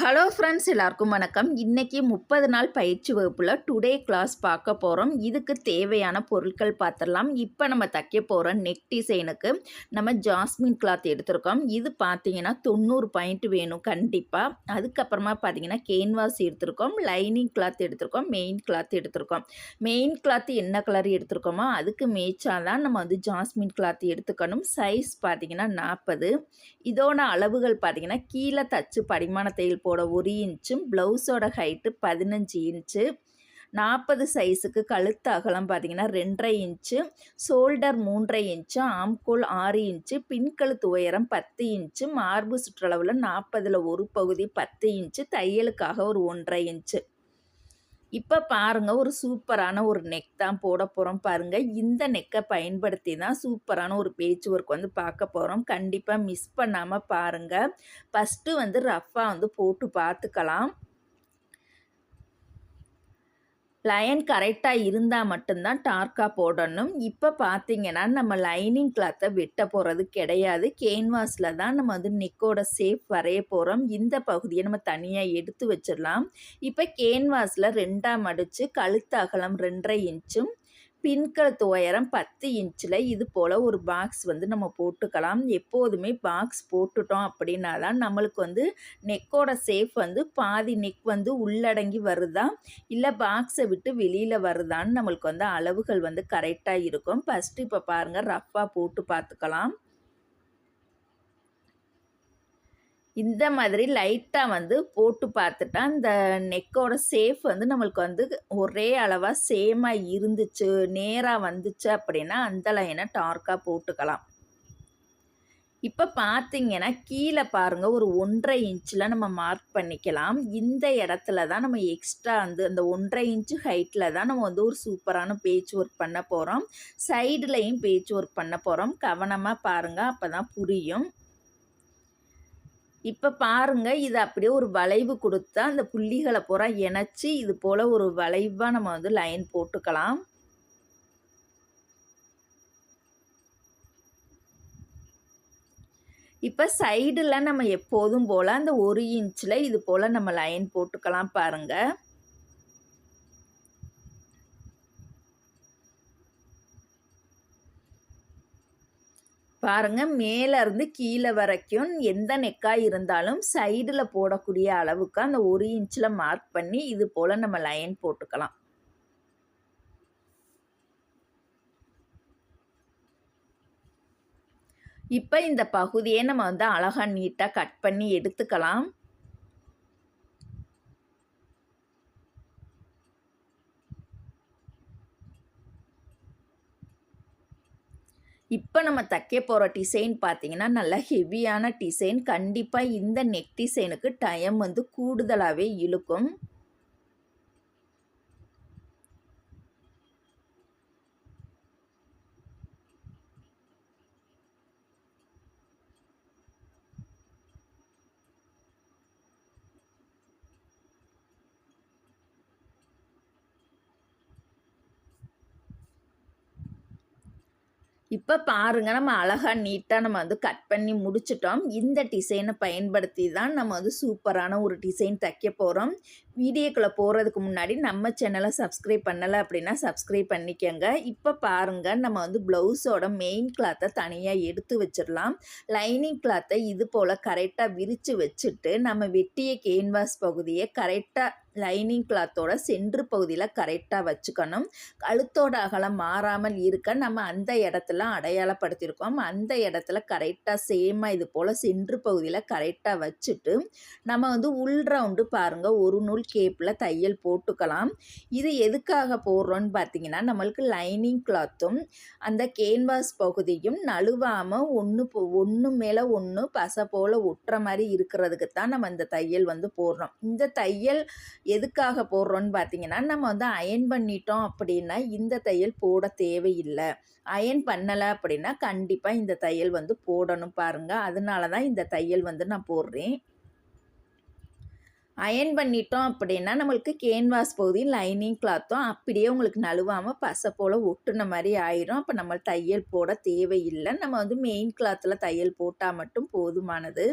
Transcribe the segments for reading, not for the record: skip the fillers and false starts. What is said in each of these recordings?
Hello friends, எல்லாருக்கும் வணக்கம். இன்னைக்கு 30 நாள் பயிற்சி வகுப்புல டுடே கிளாஸ் பார்க்க போகிறோம். இதுக்கு தேவையான பொருட்கள் பார்த்துடலாம். இப்போ நம்ம தைக்க போகிற நெக் டிசைனுக்கு நம்ம ஜாஸ்மின் கிளாத் எடுத்திருக்கோம். இது பார்த்தீங்கன்னா 90 பாயிண்ட் வேணும் கண்டிப்பாக. அதுக்கப்புறமா பார்த்தீங்கன்னா கேன்வாஸ் எடுத்திருக்கோம், லைனிங் கிளாத் எடுத்திருக்கோம், மெயின் கிளாத் எடுத்திருக்கோம். மெயின் கிளாத் என்ன கலர் எடுத்திருக்கோமோ அதுக்கு மேய்ச்சாதான் தான் நம்ம ஜாஸ்மின் கிளாத் எடுத்துக்கணும். சைஸ் பார்த்தீங்கன்னா 40. இதோட அளவுகள் பார்த்தீங்கன்னா கீழே தச்சு படிமான தையல் போட 1 இன்ச்சும், ப்ளவுஸோட ஹைட்டு 15 இன்ச்சு, 40 சைஸுக்கு கழுத்து அகலம் பார்த்தீங்கன்னா 2.5 இன்ச்சு, ஷோல்டர் 3.5 இன்ச்சு, ஆம்கோல் 6 இன்ச்சு, பின்கழுத்து உயரம் 10 இன்ச்சு, மார்பு சுற்றளவில் 40ல் ஒரு பகுதி 10 இன்ச்சு, தையலுக்காக ஒரு 1.5 இன்ச்சு. இப்போ பாருங்கள், ஒரு சூப்பரான ஒரு நெக் தான் போட போகிறோம். பாருங்கள், இந்த நெக்கை பயன்படுத்தி தான் சூப்பரான ஒரு பேட்ச் ஒர்க் பார்க்க போகிறோம். கண்டிப்பாக மிஸ் பண்ணாமல் பாருங்கள். ஃபஸ்ட்டு ரஃப்பாக போட்டு பார்த்துக்கலாம். லைன் கரெக்டாக இருந்தால் மட்டும்தான் டார்க்காக போடணும். இப்போ பார்த்தீங்கன்னா நம்ம லைனிங் கிளாத்தை வெட்ட போகிறது கிடையாது. கேன்வாஸில் தான் நம்ம நெக்கோட ஷேப் வரைய போகிறோம். இந்த பகுதியை நம்ம தனியாக எடுத்து வச்சிடலாம். இப்போ கேன்வாஸில் 2ஆக மடித்து கழுத்து அகலம் 2.5 இன்ச்சும், பின்கழுத்து உயரம் 10 இன்ச்சில் இது போல் ஒரு பாக்ஸ் நம்ம போட்டுக்கலாம். எப்போதுமே பாக்ஸ் போட்டுட்டோம் அப்படின்னா தான் நம்மளுக்கு நெக்கோட ஷேப் பாதி நெக் உள்ளடங்கி வருதா இல்லை பாக்ஸை விட்டு வெளியில் வருதான்னு நம்மளுக்கு அளவுகள் கரெக்டாக இருக்கும். ஃபஸ்ட்டு இப்போ பாருங்கள், ரஃப்பாக போட்டு பார்த்துக்கலாம். இந்த மாதிரி லைட்டாக போட்டு பார்த்துட்டா அந்த நெக்கோட ஷேப் நம்மளுக்கு ஒரே அளவாக சேமாக இருந்துச்சு, நேராக வந்துச்சு அப்படின்னா அந்த லைனை டார்க்காக போட்டுக்கலாம். இப்போ பார்த்தீங்கன்னா கீழே பாருங்கள், ஒரு 1.5 இன்ச்சில் நம்ம மார்க் பண்ணிக்கலாம். இந்த இடத்துல தான் நம்ம எக்ஸ்ட்ரா அந்த 1.5 இன்ச்சு ஹைட்டில் தான் நம்ம ஒரு சூப்பரான பேட்ச் ஒர்க் பண்ண போகிறோம். சைடுலையும் பேட்ச் ஒர்க் பண்ண போகிறோம். கவனமாக பாருங்கள், அப்போ தான் புரியும். இப்போ பாருங்கள், இது அப்படியே ஒரு வளைவு கொடுத்தா அந்த புள்ளிகளை பூரா இணைச்சி இது போல் ஒரு வளைவாக நம்ம லைன் போட்டுக்கலாம். இப்போ சைடில் நம்ம எப்போதும் போல் அந்த 1 இன்ச்சில் இது போல் நம்ம லைன் போட்டுக்கலாம். பாருங்கள், பாருங்கள், மேலேருந்து கீழே வரைக்கும் எந்த நெக்காக இருந்தாலும் சைடில் போடக்கூடிய அளவுக்கு அந்த 1 இன்ச்சில் மார்க் பண்ணி இது போல் நம்ம லைன் போட்டுக்கலாம். இப்போ இந்த பகுதியை நம்ம அழகாக நீட்டாக கட் பண்ணி எடுத்துக்கலாம். இப்போ நம்ம தைக்க போகிற டிசைன் பார்த்தீங்கன்னா நல்லா ஹெவியான டிசைன். கண்டிப்பாக இந்த நெக் டிசைனுக்கு டைம் கூடுதலாகவே இழுக்கும். இப்போ பாருங்கள், நம்ம அழகாக நீட்டாக நம்ம கட் பண்ணி முடிச்சிட்டோம். இந்த டிசைனை பயன்படுத்தி தான் நம்ம சூப்பரான ஒரு டிசைன் தைக்க போகிறோம். வீடியோக்குள்ளே போகிறதுக்கு முன்னாடி நம்ம சேனலை சப்ஸ்கிரைப் பண்ணலை அப்படின்னா சப்ஸ்கிரைப் பண்ணிக்கோங்க. இப்போ பாருங்கள், நம்ம ப்ளவுஸோட மெயின் கிளாத்தை தனியாக எடுத்து வச்சிடலாம். லைனிங் கிளாத்தை இது போல் கரெக்டாக விரித்து வச்சுட்டு நம்ம வெட்டிய கேன்வாஸ் பகுதியை கரெக்டாக லைனிங் கிளாத்தோட சென்ட்ரு பகுதியில் கரெக்டாக வச்சுக்கணும். கழுத்தோட அகலம் மாறாமல் இருக்க நம்ம அந்த இடத்துல அடையாளப்படுத்தியிருக்கோம். அந்த இடத்துல கரெக்டாக சேமாக இது போல் சென்ட்ரு பகுதியில் கரெக்டாக வச்சுட்டு நம்ம உள் ரவுண்டு பாருங்கள், ஒரு நூல் கேப்பில் தையல் போட்டுக்கலாம். இது எதுக்காக போடுறோன்னு பார்த்தீங்கன்னா, நம்மளுக்கு லைனிங் கிளாத்தும் அந்த கேன்வாஸ் பகுதியும் நழுவாமல் ஒன்று மேலே ஒன்று பசை போல் ஒட்டுற மாதிரி இருக்கிறதுக்கு தான் நம்ம இந்த தையல் போடுறோம். இந்த தையல் எதுக்காக போடுறோன்னு பார்த்தீங்கன்னா, நம்ம அயன் பண்ணிட்டோம் அப்படின்னா இந்த தையல் போட தேவையில்லை. அயன் பண்ணலை அப்படின்னா கண்டிப்பாக இந்த தையல் போடணும். பாருங்கள், அதனால தான் இந்த தையல் நான் போடுறேன். அயன் பண்ணிட்டோம் அப்படின்னா நம்மளுக்கு கேன்வாஸ் பகுதி லைனிங் கிளாத்தும் அப்படியே உங்களுக்கு நழுவாமல் பசை போல் ஒட்டுன மாதிரி ஆயிரும். அப்போ நம்ம தையல் போட தேவையில்லை. நம்ம மெயின் கிளாத்தில் தையல் போட்டால் மட்டும் போதுமானது.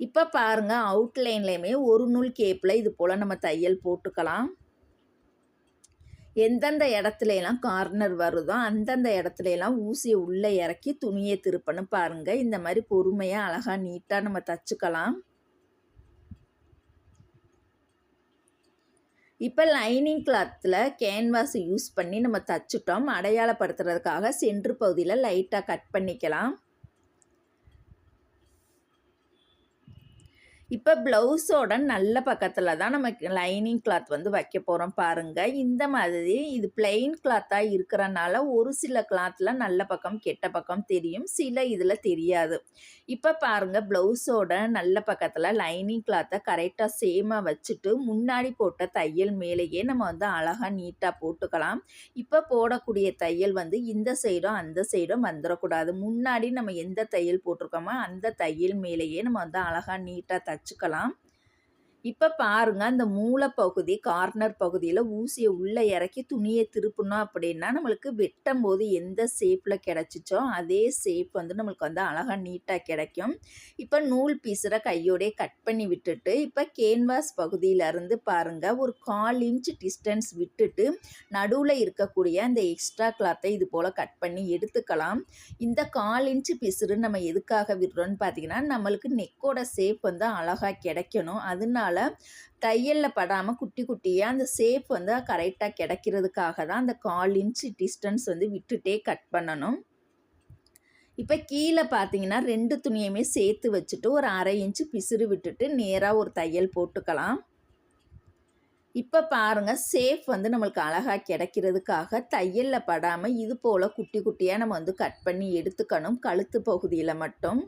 இப்போ பாருங்க அவுட்லைன்லேயுமே ஒரு நூல் கேப்பில் இது போல் நம்ம தையல் போட்டுக்கலாம். எந்தெந்த இடத்துலலாம் கார்னர் வருதோ அந்தந்த இடத்துலலாம் ஊசியை உள்ளே இறக்கி துணியை திருப்பணும் பாருங்கள். இந்த மாதிரி பொறுமையாக அழகாக நீட்டாக நம்ம தச்சுக்கலாம். இப்போ லைனிங் கிளாத்தில் கேன்வாஸ் யூஸ் பண்ணி நம்ம தச்சுட்டோம். அடையாளப்படுத்துறதுக்காக சென்ட்ரு பகுதியில் லைட்டாக கட் பண்ணிக்கலாம். இப்போ ப்ளவுஸோட நல்ல பக்கத்தில் தான் நம்ம லைனிங் கிளாத் வந்து வைக்க போகிறோம் பாருங்கள். இந்த மாதிரி இது பிளெயின் கிளாத்தாக இருக்கிறனால ஒரு சில கிளாத்தில் நல்ல பக்கம் கெட்ட பக்கம் தெரியும், சில இதில் தெரியாது. இப்போ பாருங்கள் ப்ளவுஸோட நல்ல பக்கத்தில் லைனிங் கிளாத்தை கரெக்டாக சேமாக வச்சுட்டு முன்னாடி போட்ட தையல் மேலேயே நம்ம வந்து அழகாக நீட்டாக போட்டுக்கலாம். இப்போ போடக்கூடிய தையல் வந்து இந்த சைடும் அந்த சைடும் வந்துடக்கூடாது. முன்னாடி நம்ம எந்த தையல் போட்டிருக்கோமோ அந்த தையல் மேலேயே நம்ம வந்து அழகாக நீட்டாக தச்சுக்கலாம். இப்போ பாருங்க அந்த மூலை பகுதி கார்னர் பகுதியில் ஊசியை உள்ளே இறக்கி துணியை திருப்பணும் அப்படின்னா நம்மளுக்கு வெட்டும் போது எந்த ஷேப்பில் கிடச்சிச்சோ அதே ஷேப் வந்து நம்மளுக்கு வந்து அழகாக நீட்டாக கிடைக்கும். இப்போ நூல் பீஸரை கையோடே கட் பண்ணி விட்டுட்டு இப்போ கேன்வாஸ் பகுதியிலேருந்து பாருங்கள் ஒரு 1/4 இன்ச் டிஸ்டன்ஸ் விட்டுட்டு நடுவில் இருக்கக்கூடிய அந்த எக்ஸ்ட்ரா கிளாத்தை இது போல் கட் பண்ணி எடுத்துக்கலாம். இந்த 1/4 இன்ச் பீஸரு நம்ம எதுக்காக விடுறோன்னு பார்த்தீங்கன்னா நம்மளுக்கு நெக்கோட ஷேப் வந்து அழகாக கிடைக்கணும். அதனால தையலில் படாமல் குட்டி குட்டியாக அந்த ஷேப் வந்து கரெக்டாக கிடைக்கிறதுக்காக தான் அந்த 1/4 இன்ச் டிஸ்டன்ஸ் வந்து விட்டுட்டே கட் பண்ணணும். இப்போ கீழே பார்த்தீங்கன்னா 2 துணியுமே சேர்த்து வச்சுட்டு ஒரு 1/2 இன்ச்சு பிசுறு விட்டுட்டு நேராக ஒரு தையல் போட்டுக்கலாம். இப்போ பாருங்கள் ஷேப் வந்து நம்மளுக்கு அழகாக கிடைக்கிறதுக்காக தையலில் படாமல் இது போல் குட்டி குட்டியாக நம்ம வந்து கட் பண்ணி எடுத்துக்கணும் கழுத்து பகுதியில் மட்டும்.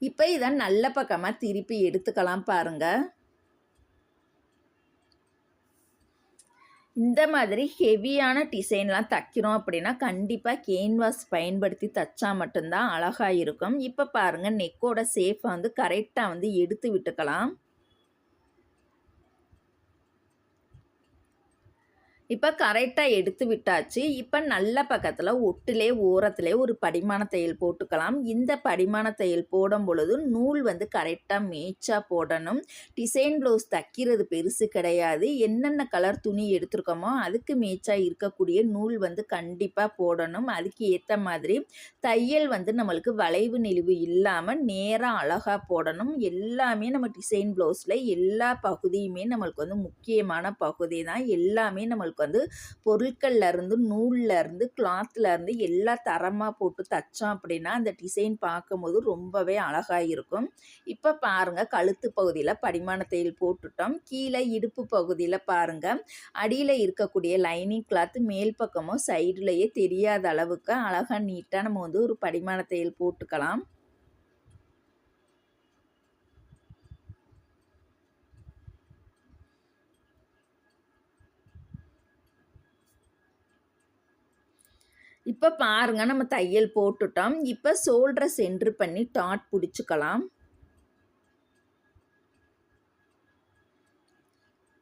இப்போ இதை நல்ல பக்கமாக திருப்பி எடுத்துக்கலாம் பாருங்கள். இந்த மாதிரி ஹெவியான டிசைன்லாம் தைக்கிறோம் அப்படின்னா கண்டிப்பாக கேன்வாஸ் பயன்படுத்தி தைச்சா மட்டும்தான் அழகாக இருக்கும். இப்போ பாருங்கள் நெக்கோட ஷேப்பை வந்து கரெக்டாக வந்து எடுத்து விட்டுக்கலாம். இப்போ கரெக்டாக எடுத்து விட்டாச்சு. இப்போ நல்ல பக்கத்தில் ஒட்டிலே ஓரத்திலே ஒரு படிமான தையல் போட்டுக்கலாம். இந்த படிமான தையல் போடும் பொழுது நூல் வந்து கரெக்டாக மேய்ச்சாக போடணும். டிசைன் ப்ளவுஸ் தைக்கிறது பெருசு கிடையாது. என்னென்ன கலர் துணி எடுத்துருக்கோமோ அதுக்கு மேய்ச்சாக இருக்கக்கூடிய நூல் வந்து கண்டிப்பாக போடணும். அதுக்கு ஏற்ற மாதிரி தையல் வந்து நம்மளுக்கு வளைவு நெளிவு இல்லாமல் நேராக அழகாக போடணும். எல்லாமே நம்ம டிசைன் ப்ளவுஸில் எல்லா பகுதியுமே நம்மளுக்கு வந்து முக்கியமான பகுதி தான். எல்லாமே நம்மளுக்கு வந்து பொருட்கள்லேருந்து நூல்லேருந்து கிளாத்லேருந்து எல்லா தரமாக போட்டு தைச்சோம் அப்படின்னா அந்த டிசைன் பார்க்கும்போது ரொம்பவே அழகாக இருக்கும். இப்போ பாருங்கள் கழுத்து பகுதியில் படிமான தையல் போட்டுட்டோம். கீழே இடுப்பு பகுதியில் பாருங்கள் அடியில் இருக்கக்கூடிய லைனிங் கிளாத் மேல் பக்கமும் சைடுலேயே தெரியாத அளவுக்கு அழகாக நீட்டாக நம்ம வந்து ஒரு படிமான தையல் போட்டுக்கலாம். இப்போ பாருங்க நம்ம தையல் போட்டுட்டோம். இப்போ ஷோல்டரை சென்டர் பண்ணி டாட் பிடிச்சிக்கலாம்.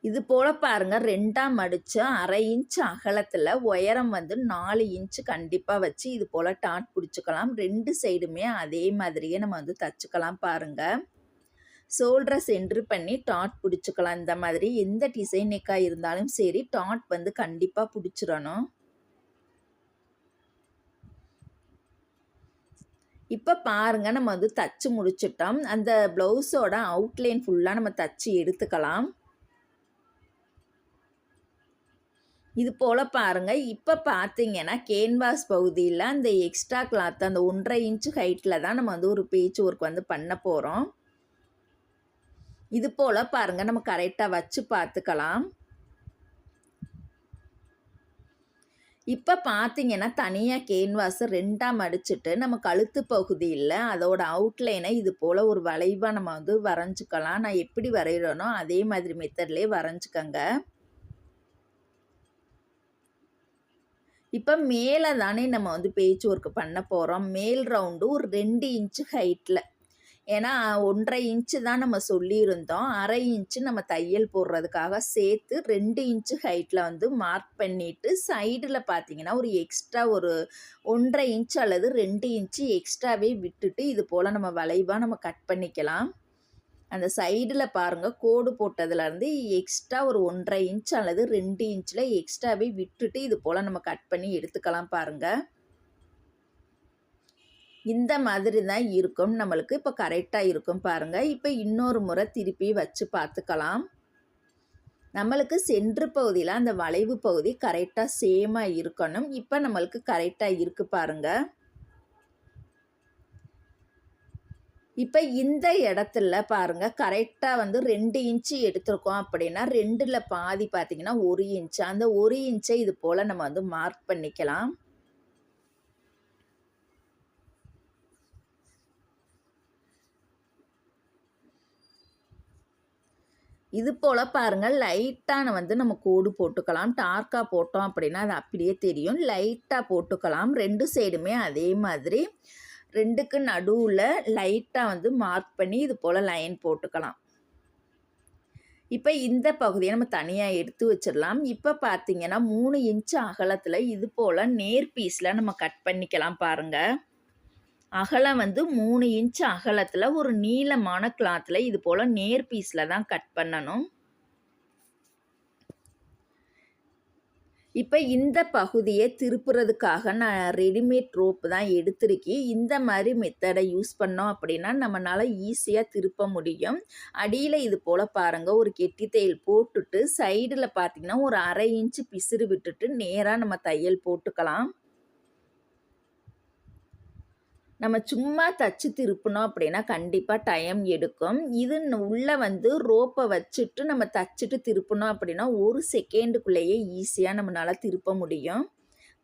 இது போல் பாருங்கள் 2ஆக மடித்து 1/2 இன்ச் அகலத்தில் உயரம் வந்து 4 இன்ச்சு கண்டிப்பாக வச்சு இது போல் டாட் பிடிச்சிக்கலாம். 2 சைடுமே அதே மாதிரியே நம்ம வந்து தச்சுக்கலாம் பாருங்கள். ஷோல்டரை சென்டர் பண்ணி டாட் பிடிச்சிக்கலாம். இந்த மாதிரி எந்த டிசைன் நெக்காக இருந்தாலும் சரி டாட் வந்து கண்டிப்பாக பிடிச்சிடணும். இப்போ பாருங்கள் நம்ம வந்து தச்சு முடிச்சிட்டோம். அந்த ப்ளவுஸோட அவுட்லைன் ஃபுல்லாக நம்ம தச்சு எடுத்துக்கலாம். இது போல் பாருங்கள். இப்போ பார்த்தீங்கன்னா கேன்வாஸ் பகுதியில் அந்த எக்ஸ்ட்ரா கிளாத் அந்த 1.5 இன்ச்சு ஹைட்டில் தான் நம்ம வந்து ஒரு பேட்ச் ஒர்க் வந்து பண்ண போகிறோம். இது போல் பாருங்கள் நம்ம கரெக்டாக வச்சு பார்த்துக்கலாம். இப்போ பார்த்தீங்கன்னா தனியாக கேன்வாஸை 2ஆக மடிச்சுட்டு நம்ம கழுத்து பகுதியில் அதோட அவுட்லைனை இது போல் ஒரு வளைவாக நம்ம வந்து வரைஞ்சிக்கலாம். நான் எப்படி வரைகிறேனோ அதே மாதிரி மெத்தட்லேயே வரைஞ்சிக்கங்க. இப்போ மேலே தானே நம்ம வந்து பேட்ச் ஒர்க் பண்ண போகிறோம். மேல் ரவுண்டு ஒரு 2 இன்ச்சு ஹைட்டில் ஏன்னா 1.5 இன்ச்சு தான் நம்ம சொல்லியிருந்தோம். 1/2 இன்ச்சு நம்ம தையல் போடுறதுக்காக சேர்த்து 2 இன்ச்சு ஹைட்டில் வந்து மார்க் பண்ணிவிட்டு சைடில் பார்த்தீங்கன்னா ஒரு எக்ஸ்ட்ரா ஒரு 1.5 இன்ச்சு அல்லது 2 இன்ச்சு எக்ஸ்ட்ராவே விட்டுட்டு இது போல் நம்ம வளைவாக நம்ம கட் பண்ணிக்கலாம். அந்த சைடில் பாருங்கள் கோடு போட்டதுலேருந்து எக்ஸ்ட்ரா ஒரு 1.5 இன்ச் அல்லது 2 இன்ச்சில் எக்ஸ்ட்ராவே விட்டுட்டு இது போல் நம்ம கட் பண்ணி எடுத்துக்கலாம் பாருங்கள். இந்த மாதிரி தான் இருக்கும் நம்மளுக்கு. இப்போ கரெக்டாக இருக்கும் பாருங்கள். இப்போ இன்னொரு முறை திருப்பி வச்சு பார்த்துக்கலாம். நம்மளுக்கு சென்ட்ரு பகுதியில் அந்த வளைவு பகுதி கரெக்டாக சேமாக இருக்கணும். இப்போ நம்மளுக்கு கரெக்டாக இருக்குது பாருங்கள். இப்போ இந்த இடத்துல பாருங்கள் கரெக்டாக வந்து 2 இன்ச்சு எடுத்திருக்கோம் அப்படின்னா 2ல் பாதி பார்த்திங்கன்னா 1 இன்ச்சு. அந்த 1 இன்ச்சை இது போல் நம்ம வந்து மார்க் பண்ணிக்கலாம். இது போல் பாருங்கள் லைட்டான வந்து நம்ம கோடு போட்டுக்கலாம். டார்க்காக போட்டோம் அப்படின்னா அது அப்படியே தெரியும். லைட்டாக போட்டுக்கலாம். 2 சைடுமே அதே மாதிரி 2க்கு நடுவில் லைட்டாக வந்து மார்க் பண்ணி இது போல் லைன் போட்டுக்கலாம். இப்போ இந்த பகுதியை நம்ம தனியாக எடுத்து வச்சிடலாம். இப்போ பார்த்தீங்கன்னா 3 இன்ச்சு அகலத்தில் இது போல் நேர் பீஸில் நம்ம கட் பண்ணிக்கலாம் பாருங்கள். அகலம் வந்து 3 இன்ச்சு அகலத்தில் ஒரு நீளமான கிளாத்தில் இது போல் நேர் பீஸில் தான் கட் பண்ணணும். இப்போ இந்த பகுதியை திருப்புறதுக்காக நான் ரெடிமேட் ரோப்பு தான் எடுத்திருக்கேன். இந்த மாதிரி மெத்தடை யூஸ் பண்ணோம் அப்படின்னா நம்மளால் ஈஸியாக திருப்ப முடியும். அடியில் இது போல் பாருங்கள் ஒரு கெட்டி தையல் போட்டுட்டு சைடில் பார்த்திங்கன்னா ஒரு 1/2 இன்ச்சு பிசுறு விட்டுட்டு நேராக நம்ம தையல் போட்டுக்கலாம். நம்ம சும்மா தச்சு திருப்பினோம் அப்படின்னா கண்டிப்பாக டைம் எடுக்கும். இது உள்ளே வந்து ரோப்பை வச்சுட்டு நம்ம தச்சுட்டு திருப்பினோம் அப்படின்னா 1 செகண்டுக்குள்ளேயே ஈஸியாக நம்மளால் திருப்ப முடியும்.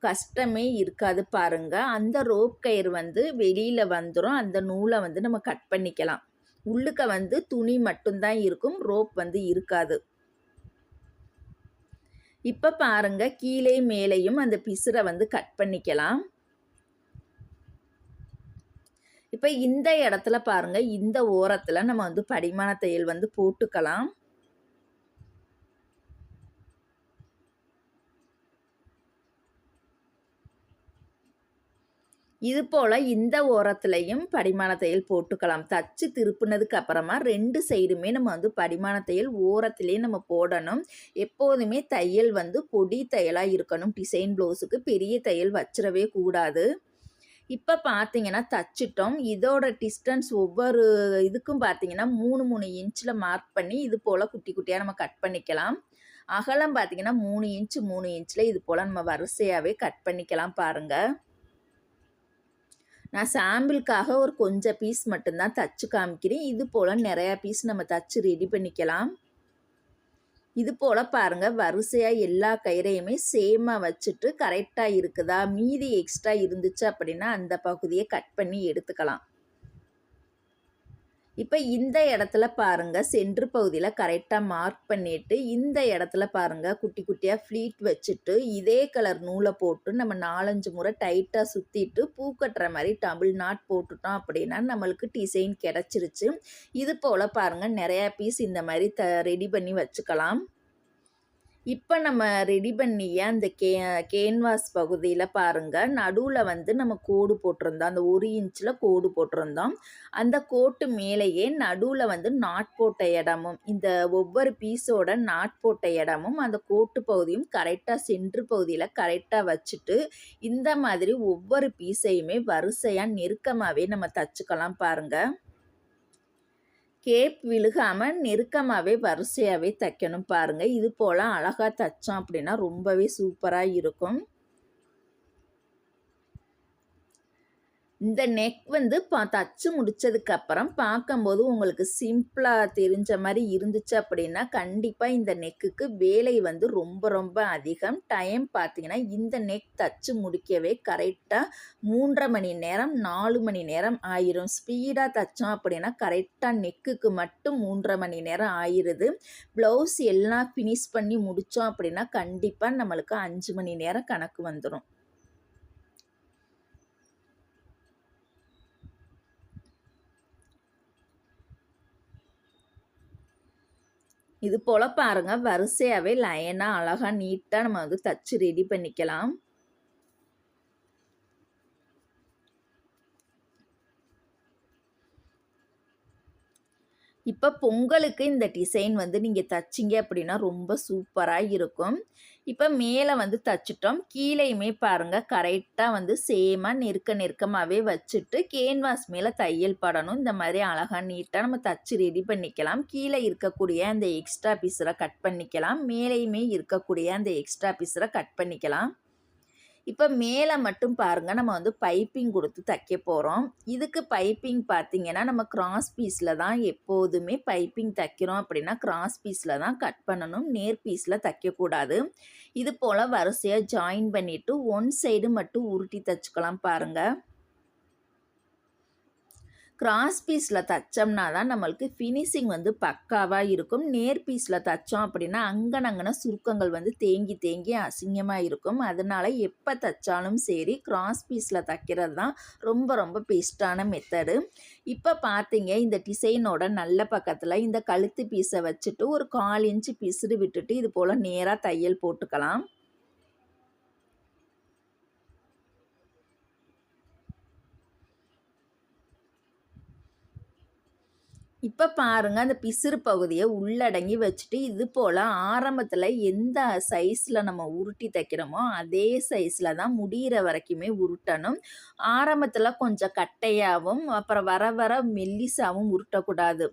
கஷ்டமே இருக்காது பாருங்கள். அந்த ரோப் கயிறு வந்து வெளியில் வந்துடும். அந்த நூலை வந்து நம்ம கட் பண்ணிக்கலாம். உள்ளுக்க வந்து துணி மட்டும்தான் இருக்கும், ரோப் வந்து இருக்காது. இப்போ பாருங்கள் கீழே மேலேயும் அந்த பிசுரை வந்து கட் பண்ணிக்கலாம். இப்போ இந்த இடத்துல பாருங்கள் இந்த ஓரத்தில் நம்ம வந்து படிமான தையல் வந்து போட்டுக்கலாம். இது போல் இந்த ஓரத்துலையும் படிமான தையல் போட்டுக்கலாம். தச்சு திருப்புனதுக்கு அப்புறமா 2 சைடுமே நம்ம வந்து படிமான தையல் ஓரத்துலேயே நம்ம போடணும். எப்போதுமே தையல் வந்து பொடி தையலாக இருக்கணும். டிசைன் ப்ளவுஸுக்கு பெரிய தையல் வச்சிடவே கூடாது. இப்போ பார்த்தீங்கன்னா தச்சிட்டோம். இதோட டிஸ்டன்ஸ் ஒவ்வொரு இதுக்கும் பார்த்தீங்கன்னா 3 இன்ச்சில் மார்க் பண்ணி இது போல் குட்டி குட்டியாக நம்ம கட் பண்ணிக்கலாம். அகலம் பார்த்தீங்கன்னா 3 இன்ச்சு 3 இன்ச்சில் இது போல் நம்ம வரிசையாகவே கட் பண்ணிக்கலாம் பாருங்கள். நான் சாம்பிளுக்காக ஒரு கொஞ்சம் பீஸ் மட்டும்தான் தச்சு காமிக்கிறேன். இது போல் நிறையா பீஸ் நம்ம தச்சு ரெடி பண்ணிக்கலாம். இது போல் பாருங்கள் வரிசையாக எல்லா கயிறையுமே சேமாக வச்சுட்டு கரெக்டாக இருக்குதா, மீதி எக்ஸ்ட்ரா இருந்துச்சு அப்படின்னா அந்த பகுதியை கட் பண்ணி எடுத்துக்கலாம். இப்போ இந்த இடத்துல பாருங்கள் சென்ட்ரு பகுதியில் கரெக்டாக மார்க் பண்ணிவிட்டு இந்த இடத்துல பாருங்கள் குட்டி குட்டியாக ஃப்ளீட் வச்சுட்டு இதே கலர் நூலை போட்டு நம்ம 4-5 முறை டைட்டாக சுற்றிட்டு பூ கட்டுற மாதிரி டபுள் நாட் போட்டுட்டோம் அப்படின்னா நம்மளுக்கு டிசைன் கிடச்சிருச்சு. இது போல் பாருங்கள் நிறையா பீஸ் இந்த மாதிரி ரெடி பண்ணி வச்சுக்கலாம். இப்போ நம்ம ரெடி பண்ணிய அந்த கேன்வாஸ் பகுதியில் பாருங்கள் நடுவில் வந்து நம்ம கோடு போட்டிருந்தோம். அந்த 1 இன்ச்சில் கோடு போட்டிருந்தோம். அந்த கோட்டு மேலேயே நடுவில் வந்து நாட் போட்ட இடமும் இந்த ஒவ்வொரு பீஸோட நாட் போட்ட இடமும் அந்த கோட்டு பகுதியும் கரெக்டாக சென்ட்ரு பகுதியில் கரெக்டாக வச்சுட்டு இந்த மாதிரி ஒவ்வொரு பீஸையுமே வரிசையாக நெருக்கமாகவே நம்ம தச்சுக்கலாம் பாருங்கள். கேப் விழுகாமல் நெருக்கமாகவே வரிசையாகவே தைக்கணும் பாருங்கள். இது போல் அழகாக தைச்சோம் அப்படின்னா ரொம்பவே சூப்பராக இருக்கும். இந்த நெக் வந்து தச்சு முடித்ததுக்கப்புறம் பார்க்கும்போது உங்களுக்கு சிம்பிளாக தெரிஞ்ச மாதிரி இருந்துச்சு அப்படின்னா கண்டிப்பாக இந்த நெக்குக்கு வேலை வந்து ரொம்ப ரொம்ப அதிகம். டைம் பார்த்தீங்கன்னா இந்த நெக் தச்சு முடிக்கவே கரெக்டாக 3.5 மணி நேரம் 4 மணி நேரம் ஆயிரும். ஸ்பீடாக தைச்சோம் அப்படின்னா கரெக்டாக நெக்குக்கு மட்டும் 3.5 மணி நேரம் ஆயிடுது. ப்ளவுஸ் எல்லாம் ஃபினிஷ் பண்ணி முடித்தோம் அப்படின்னா கண்டிப்பாக நம்மளுக்கு 5 மணி நேரம் கணக்கு வந்துடும். இது போல் பாருங்கள் வரிசையாகவே லைனாக அழகாக நீட்டாக நம்ம வந்து தச்சு ரெடி பண்ணிக்கலாம். இப்போ பொங்கலுக்கு இந்த டிசைன் வந்து நீங்கள் தச்சிங்க அப்படின்னா ரொம்ப சூப்பராக இருக்கும். இப்போ மேலே வந்து தச்சிட்டோம். கீழேயுமே பாருங்கள் கரெக்டாக வந்து சேமாக நெருக்கமாகவே வச்சுட்டு கேன்வாஸ் மேலே தையல் படணும். இந்த மாதிரி அழகாக நீட்டாக நம்ம தச்சு ரெடி பண்ணிக்கலாம். கீழே இருக்கக்கூடிய அந்த எக்ஸ்ட்ரா பீஸரை கட் பண்ணிக்கலாம். மேலேயுமே இருக்கக்கூடிய அந்த எக்ஸ்ட்ரா பீஸரை கட் பண்ணிக்கலாம். இப்போ மேலே மட்டும் பாருங்கள் நம்ம வந்து பைப்பிங் கொடுத்து தைக்க போகிறோம். இதுக்கு பைப்பிங் பார்த்திங்கன்னா நம்ம கிராஸ் பீஸில் தான் எப்போதுமே பைப்பிங் தைக்கிறோம் அப்படின்னா கிராஸ் பீஸில் தான் கட் பண்ணணும். நேர் பீஸில் தைக்கக்கூடாது. இது போல் வரிசையாக ஜாயின் பண்ணிவிட்டு ஒன் சைடு மட்டும் உருட்டி தைச்சிக்கலாம் பாருங்கள். கிராஸ் பீஸில் தைச்சோம்னா தான் நம்மளுக்கு ஃபினிஷிங் வந்து பக்காவாக இருக்கும். நேர் பீஸில் தைச்சோம் அப்படின்னா அங்கனங்கன சுருக்கங்கள் வந்து தேங்கி அசிங்கமாக இருக்கும். அதனால் எப்போ தைச்சாலும் சரி கிராஸ் பீஸில் தைக்கிறது தான் ரொம்ப பெஸ்ட்டான மெத்தடு. இப்போ பார்த்தீங்க இந்த டிசைனோட நல்ல பக்கத்தில் இந்த கழுத்து பீஸை வச்சுட்டு ஒரு 1/4 இன்ச்சு பிசுறு விட்டுட்டு இது போல் நேராக தையல் போட்டுக்கலாம். இப்போ பாருங்கள் அந்த பிசுறு பகுதியை உள்ளடங்கி வச்சுட்டு இது போல் ஆரம்பத்தில் எந்த சைஸில் நம்ம உருட்டி தைக்கிறோமோ அதே சைஸில் தான் முடிகிற வரைக்குமே உருட்டணும். ஆரம்பத்தில் கொஞ்சம் கட்டையாகவும் அப்புறம் வர மெல்லிசாகவும் உருட்டக்கூடாது.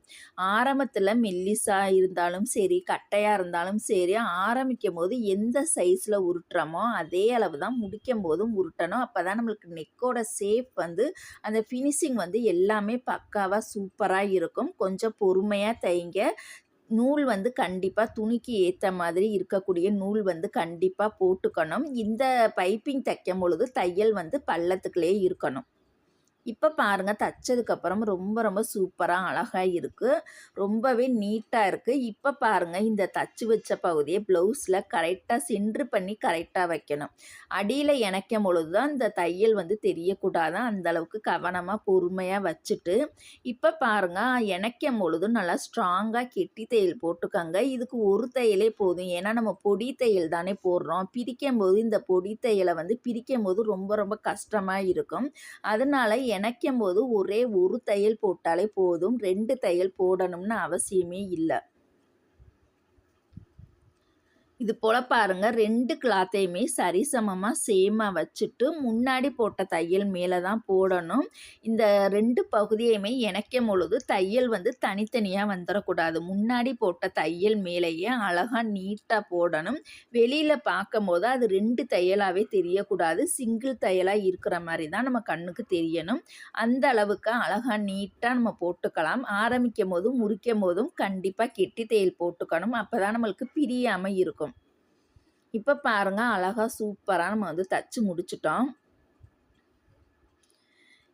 ஆரம்பத்தில் மெல்லிசாக இருந்தாலும் சரி கட்டையாக இருந்தாலும் சரி ஆரம்பிக்கும் போது எந்த சைஸில் உருட்டுறோமோ அதே அளவு தான் முடிக்கும் போதும் உருட்டணும். அப்போ தான் நம்மளுக்கு நெக்கோட ஷேப் வந்து அந்த ஃபினிஷிங் வந்து எல்லாமே பக்காவாக சூப்பராக இருக்கும். கொஞ்சம் பொறுமையாக தைங்க. நூல் வந்து கண்டிப்பாக துணிக்கு ஏற்ற மாதிரி இருக்கக்கூடிய நூல் வந்து கண்டிப்பாக போட்டுக்கணும். இந்த பைப்பிங் தைக்கும் பொழுது தையல் வந்து பள்ளத்துக்குள்ளே இருக்கணும். இப்போ பாருங்கள் தைச்சதுக்கப்புறம் ரொம்ப சூப்பராக அழகாக இருக்குது. ரொம்பவே நீட்டாக இருக்குது. இப்போ பாருங்கள் இந்த தச்சு வச்ச பகுதியை ப்ளவுஸில் கரெக்டாக சென்ட்ரு பண்ணி கரெக்டாக வைக்கணும். அடியில் இணைக்கும் பொழுது தான் இந்த தையல் வந்து தெரியக்கூடாது. அந்தளவுக்கு கவனமாக பொறுமையாக வச்சுட்டு இப்போ பாருங்கள் இணைக்கும் பொழுது நல்லா ஸ்ட்ராங்காக கெட்டி தையல் போட்டுக்கோங்க. இதுக்கு ஒரு தையலே போதும். ஏன்னா நம்ம பொடி தையல் தானே போடுறோம். பிரிக்கும் போது இந்த பொடி தையலை வந்து பிரிக்கும் போது ரொம்ப கஷ்டமாக இருக்கும். அதனால் இணைக்கும் போது ஒரே ஒரு தையல் போட்டாலே போதும். 2 தையல் போடணும்னு அவசியமே இல்லை. இது போல் பாருங்கள் 2 கிளாத்தையுமே சரிசமமாக சேமாக வச்சுட்டு முன்னாடி போட்ட தையல் மேலே தான் போடணும். இந்த 2 பகுதியையுமே இணைக்கும் பொழுது தையல் வந்து தனித்தனியாக வந்துடக்கூடாது. முன்னாடி போட்ட தையல் மேலேயே அழகாக நீட்டாக போடணும். வெளியில் பார்க்கும் போது அது 2 தையலாகவே தெரியக்கூடாது. சிங்கிள் தையலாக இருக்கிற மாதிரி தான் நம்ம கண்ணுக்கு தெரியணும். அந்த அளவுக்கு அழகாக நீட்டாக நம்ம போட்டுக்கலாம். ஆரம்பிக்கும் போதும் முறிக்கும் போதும் கண்டிப்பாக கெட்டி தையல் போட்டுக்கணும். அப்போ தான் நம்மளுக்கு பிரியாமல் இருக்கும். இப்போ பாருங்கள் அழகாக சூப்பராக நம்ம வந்து தச்சு முடிச்சிட்டோம்.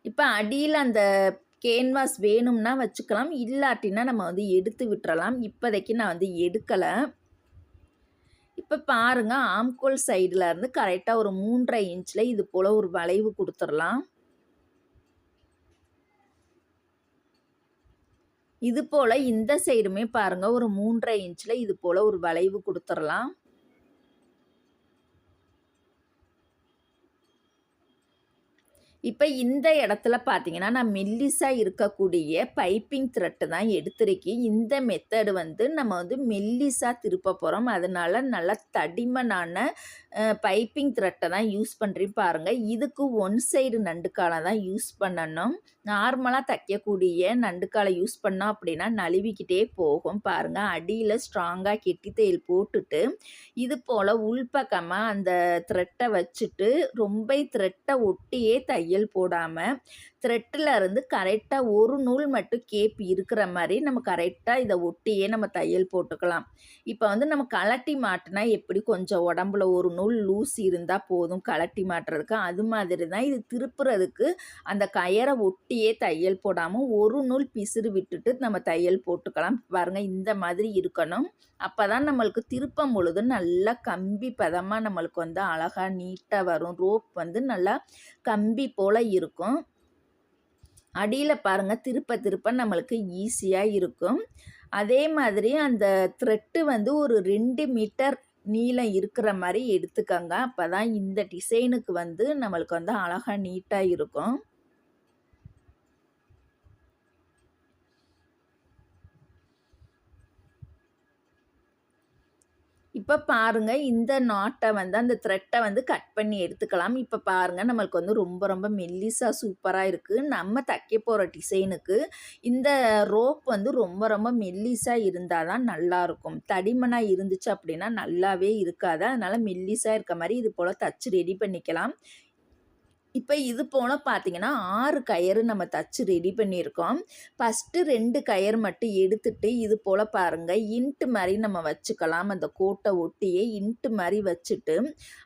இப்போ அடியில் அந்த கேன்வாஸ் வேணும்னா வச்சுக்கலாம். இல்லாட்டினா நம்ம வந்து எடுத்து விட்டுறலாம். இப்போதைக்கு நான் வந்து எடுக்கலை. இப்போ பாருங்கள் ஆம்கோல் சைடில் இருந்து கரெக்டாக ஒரு 3.5 இன்ச்சில் இது போல் ஒரு வளைவு கொடுத்துடலாம். இது போல் இந்த சைடுமே பாருங்கள் ஒரு 3.5 இன்ச்சில் இது போல் ஒரு வளைவு கொடுத்துடலாம். இப்போ இந்த இடத்துல பார்த்தீங்கன்னா நான் மெல்லிசாக இருக்கக்கூடிய பைப்பிங் த்ரெட்டு தான் எடுத்திருக்கேன். இந்த மெத்தடு வந்து நம்ம வந்து மெல்லிசாக திருப்ப போகிறோம். அதனால நல்லா தடிமனான பைப்பிங் த்ரெட்டை தான் யூஸ் பண்ணுறேன் பாருங்கள். இதுக்கு ஒன் சைடு நண்டுக்காலை தான் யூஸ் பண்ணணும். நார்மலாக தைக்கக்கூடிய நண்டுக்காலை யூஸ் பண்ணோம் அப்படின்னா நழுவிக்கிட்டே போகும் பாருங்கள். அடியில் ஸ்ட்ராங்காக கெட்டி தையல் போட்டுட்டு இது போல் உள்பக்கமாக அந்த த்ரெட்டை வச்சுட்டு ரொம்ப த்ரெட்டை ஒட்டியே தையல் போடாமல் த்ரெட்டில் இருந்து கரெக்டாக ஒரு நூல் மட்டும் கேப் இருக்கிற மாதிரி நம்ம கரெக்டாக இதை ஒட்டியே நம்ம தையல் போட்டுக்கலாம். இப்போ வந்து நம்ம கலட்டி மாட்டினா எப்படி கொஞ்சம் உடம்புல ஒரு நூல் லூஸ் இருந்தால் போதும் கலட்டி மாட்டுறதுக்கு, அது மாதிரி தான் இது திருப்புறதுக்கு அந்த கயரை ஒட்டியே தையல் போடாமல் ஒரு நூல் பிசுறு விட்டுட்டு நம்ம தையல் போட்டுக்கலாம். பாருங்கள் இந்த மாதிரி இருக்கணும். அப்போ தான் நம்மளுக்கு திருப்பம் பொழுது நல்லா கம்பி பதமாக நம்மளுக்கு வந்து அழகாக நீட்டாக வரும். ரோப் வந்து நல்லா கம்பி போல் இருக்கும். அடியில் பாருங்கள் திருப்ப நம்மளுக்கு ஈஸியாக இருக்கும். அதே மாதிரி அந்த த்ரெட்டு வந்து ஒரு 2 மீட்டர் நீளம் இருக்கிற மாரி எடுத்துக்கங்க. அப்பதான் இந்த டிசைனுக்கு வந்து நம்மளுக்கு வந்து அழகா நீட்டா இருக்கும். இப்ப பாருங்க, இந்த நாட்ட வந்து அந்த த்ரெட்ட வந்து கட் பண்ணி எடுத்துக்கலாம். இப்ப பாருங்க, நம்மளுக்கு வந்து ரொம்ப ரொம்ப மெல்லிசா சூப்பரா இருக்கு. நம்ம தைக்க போற டிசைனுக்கு இந்த ரோப் வந்து ரொம்ப ரொம்ப மெல்லிசா இருந்தா தான் நல்லாருக்கும். தடிமனா இருந்துச்சு அப்படின்னா நல்லாவே இருக்காது. அதனால மெல்லிசா இருக்க மாரி இது போல தச்சு ரெடி பண்ணிக்கலாம். இப்ப இது போல பார்த்தீங்கன்னா, 6 கயறு நம்ம தச்சு ரெடி பண்ணியிருக்கோம். ஃபர்ஸ்ட்டு 2 கயறு மட்டும் எடுத்துட்டு, இது போல பாருங்க, இன்ட்டு மாரி நம்ம வச்சுக்கலாம். அந்த கோட்ட ஒட்டியே இன்ட்டு மாரி வச்சுட்டு,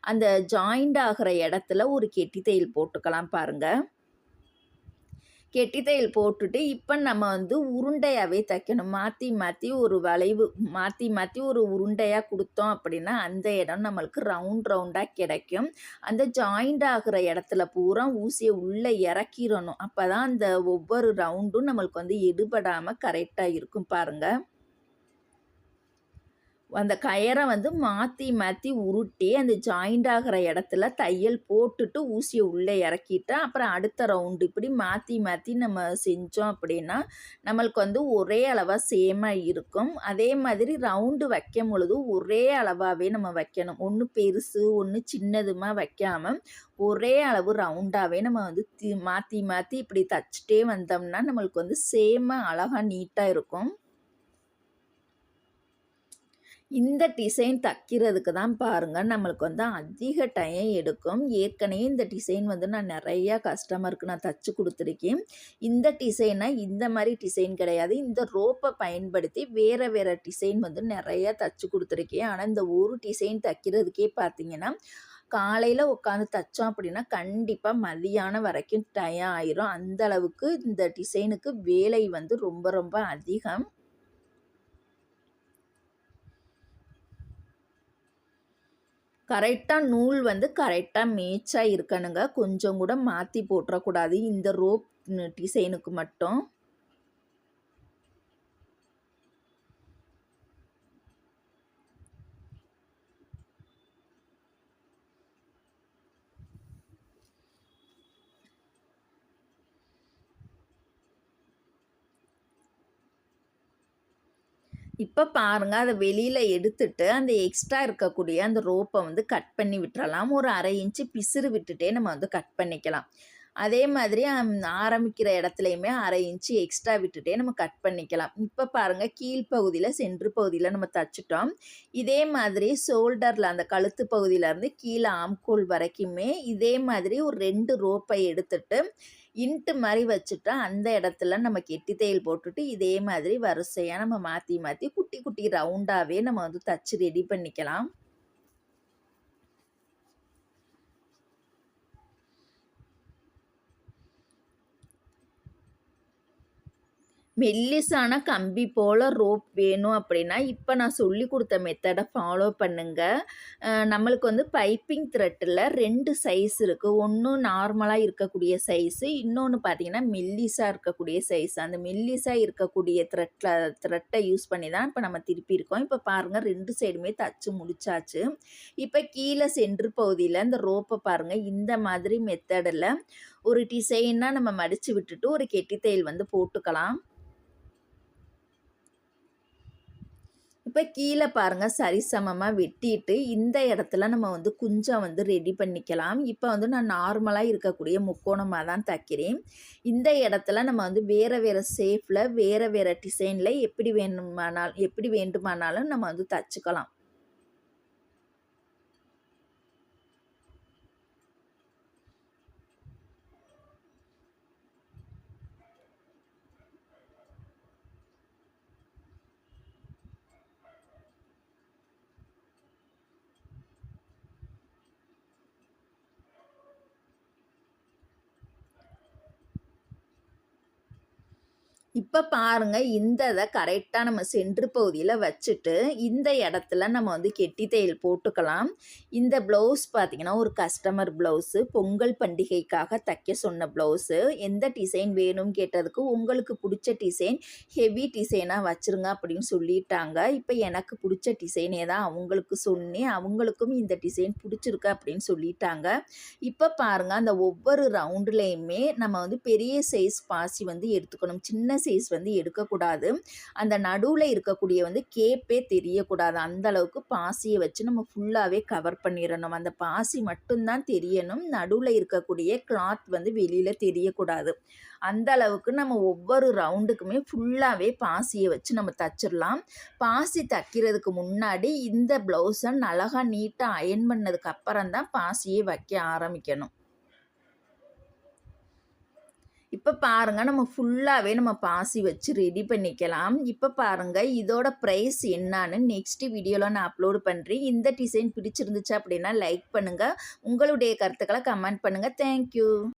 அந்த ஜாயிண்ட் ஆகுற இடத்துல ஒரு கெட்டி தையல் போட்டுக்கலாம் பாருங்க. கெட்டி தையல் போட்டுட்டு, இப்ப நம்ம வந்து உருண்டையாவே தைக்கணும். மாத்தி மாத்தி ஒரு வளைவு மாத்தி மாத்தி ஒரு உருண்டையா குடுத்தோம் அப்படின்னா, அந்த இடம் நம்மளுக்கு ரவுண்ட் ரவுண்டா கிடைக்கும். அந்த ஜாயிண்ட் ஆகுற இடத்துல பூரா ஊசிய உள்ள இறக்கிறணும். அப்பதான் அந்த ஒவ்வொரு ரவுண்டும் நம்மளுக்கு வந்து எடுபடாம கரெக்ட்டா இருக்கும் பாருங்க. அந்த கயர வந்து மாத்தி மாத்தி உருட்டி, அந்த ஜாயிண்ட் ஆகுற இடத்துல தையல் போட்டுட்டு ஊசிய உள்ள இறக்கிட்டு, அப்புறம் அடுத்த ரவுண்டு இப்படி மாத்தி மாத்தி நம்ம செஞ்சோம் அப்படின்னா, நம்மளுக்கு வந்து ஒரே அளவா சேமா இருக்கும். அதே மாதிரி ரவுண்டு வைக்கும் பொழுது ஒரே அளவாவே நம்ம வைக்கணும். ஒண்ணு பெருசு, ஒண்ணு சின்னதுமா வைக்காம, ஒரே அளவு ரவுண்டாவே நம்ம வந்து மாத்தி மாத்தி இப்படி தச்சுட்டே வந்தோம்னா, நம்மளுக்கு வந்து சேமா அழகா நீட்டா இருக்கும். இந்த டிசைன் தைக்கிறதுக்கு தான் பாருங்க, நம்மளுக்கு வந்து அதிக டைம் எடுக்கும். ஏற்கனவே இந்த டிசைன் வந்து நான் நெறையா கஸ்டமருக்கு நான் தச்சு குடுத்துருக்கேன். இந்த டிசைனா இந்த மாரி டிசைன் கிடையாது. இந்த ரோப்ப பயன்படுத்தி வேற வேற டிசைன் வந்து நெறையா தச்சு குடுத்துருக்கேன். ஆனா, இந்த ஒரு டிசைன் தைக்கிறதுக்கே பார்த்தீங்கன்னா, காலையில உட்காந்து தச்சோம் அப்படின்னா, கண்டிப்பா மதியானம் வரைக்கும் டயம் ஆயிரும். அந்த அளவுக்கு இந்த டிசைனுக்கு வேலை வந்து ரொம்ப ரொம்ப அதிகம். கரெக்ட்டா நூல் வந்து கரெக்ட்டா மேட்சா இருக்கணுங்க. கொஞ்சம் கூட மாத்தி போட்றக்கூடாது. இந்த ரோப் டிசைனுக்கு மட்டும். இப்ப பாருங்க, அத வெளியில எடுத்துட்டு, அந்த எக்ஸ்ட்ரா இருக்கக்கூடிய அந்த ரோப்ப வந்து கட் பண்ணி விட்டுறலாம். ஒரு 1/2 இன்ச்சு பிசிறு விட்டுட்டே நம்ம வந்து கட் பண்ணிக்கலாம். அதே மாதிரி ஆரம்பிக்கிற இடத்துலயுமே 1/2 இன்ச்சு எக்ஸ்ட்ரா விட்டுட்டே நம்ம கட் பண்ணிக்கலாம். இப்ப பாருங்க, கீழ்ப்பகுதியில, சென்டர் பகுதியில நம்ம தச்சுட்டோம். இதே மாதிரி ஷோல்டர்ல அந்த கழுத்து பகுதியிலருந்து கீழ ஆம்கோல் வரைக்குமே இதே மாதிரி ஒரு 2 ரோப்பை எடுத்துட்டு, இன்ட்டு மாரி வச்சுட்டா, அந்த இடத்துல நம்ம கெட்டி தையல் போட்டுட்டு, இதே மாதிரி வரிசையா நம்ம மாத்தி மாத்தி குட்டி குட்டி ரவுண்டாவே நம்ம வந்து தச்சு ரெடி பண்ணிக்கலாம். மெல்லிசான கம்பி போல ரோப் வேணும் அப்படின்னா, இப்ப நான் சொல்லிக் குடுத்த மெத்தட ஃபாலோ பண்ணுங்க. நம்மளுக்கு வந்து பைப்பிங் த்ரெட்ல 2 சைஸ் இருக்கு. ஒண்ணு நார்மலா இருக்கக்கூடிய சைஸு, இன்னொன்னு பார்த்தீங்கன்னா, மெல்லிசா இருக்கக்கூடிய சைஸ். அந்த மெல்லிசா இருக்கக்கூடிய த்ரெட்ட யூஸ் பண்ணி தான் இப்ப நம்ம திருப்பியிருக்கோம். இப்ப பாருங்க 2 சைடுமே தச்சு முடிச்சாச்சு. இப்ப கீழ சென்டர் பகுதியில இந்த ரோப்ப பாருங்க, இந்த மாதிரி மெத்தடுல ஒரு டிசைனா நம்ம மடிச்சு விட்டுட்டு, ஒரு கெட்டி தையல் வந்து போட்டுக்கலாம். இப்ப கீழ பாருங்க சரிசமமா வெட்டிட்டு, இந்த இடத்துல நம்ம வந்து குஞ்சம் வந்து ரெடி பண்ணிக்கலாம். இப்ப வந்து நான் நார்மலா இருக்கக்கூடிய முக்கோணமா தான் தைக்கிறேன். இந்த இடத்துல நம்ம வந்து வேற வேற ஷேப்ல, வேற வேற டிசைன்ல எப்படி வேண்டுமானாலும் நம்ம வந்து தச்சுக்கலாம். இப்ப பாருங்க, இந்த இத கரெக்ட்டா நம்ம சென்டர் பகுதியில வச்சுட்டு, இந்த இடத்துல நம்ம வந்து கெட்டி தையல் போட்டுக்கலாம். இந்த ப்ளவுஸ் பார்த்தீங்கன்னா, ஒரு கஸ்டமர் ப்ளவுஸு. பொங்கல் பண்டிகைக்காக தைக்க சொன்ன ப்ளவுஸு. எந்த டிசைன் வேணும்னு கேட்டதுக்கு, உங்களுக்கு புடிச்ச டிசைன் ஹெவி டிசைனா வச்சுருங்க அப்படின்னு சொல்லிட்டாங்க. இப்ப எனக்கு புடிச்ச டிசைனே தான் அவங்களுக்கு சொன்னேன். அவங்களுக்கும் இந்த டிசைன் புடிச்சிருக்கு அப்படின்னு சொல்லிட்டாங்க. இப்ப பாருங்க, அந்த ஒவ்வொரு ரவுண்டுலயுமே நம்ம வந்து பெரிய சைஸ் பாசி வந்து எடுத்துக்கணும். சின்ன சைஸ் வந்து எடுக்கக்கூடாது. அந்த நடுவுல இருக்கக்கூடிய வந்து கேப்பே தெரியக்கூடாது. அந்த அளவுக்கு பாசிய வச்சு நம்ம ஃபுல்லாவே கவர் பண்ணிறணும். அந்த பாசி மட்டும் தான் தெரியணும். நடுவுல இருக்கக்கூடிய கிளாத் வந்து வெளியில தெரியக்கூடாது. அந்த அளவுக்கு நம்ம ஒவ்வொரு ரவுண்டுக்குமே ஃபுல்லாவே பாசிய வச்சு நம்ம தச்சிரலாம். பாசி தைக்கிறதுக்கு முன்னாடி இந்த ப்ளவுஸ அழகா நீட்டா அயர்ன் பண்ணதுக்கு அப்புறம் தான் பாசியே வைக்க ஆரம்பிக்கணும். இப்ப பாருங்க, நம்ம ஃபுல்லாவே நம்ம பாசி வச்சு ரெடி பண்ணிக்கலாம். இப்ப பாருங்க, இதோட பிரைஸ் என்னான்னு நெக்ஸ்ட் வீடியோல நான் அப்லோட் பண்றேன். இந்த டிசைன் பிடிச்சிருந்துச்சு அப்படின்னா லைக் பண்ணுங்க. உங்களுடைய கருத்துக்கள கமெண்ட் பண்ணுங்க. Thank you.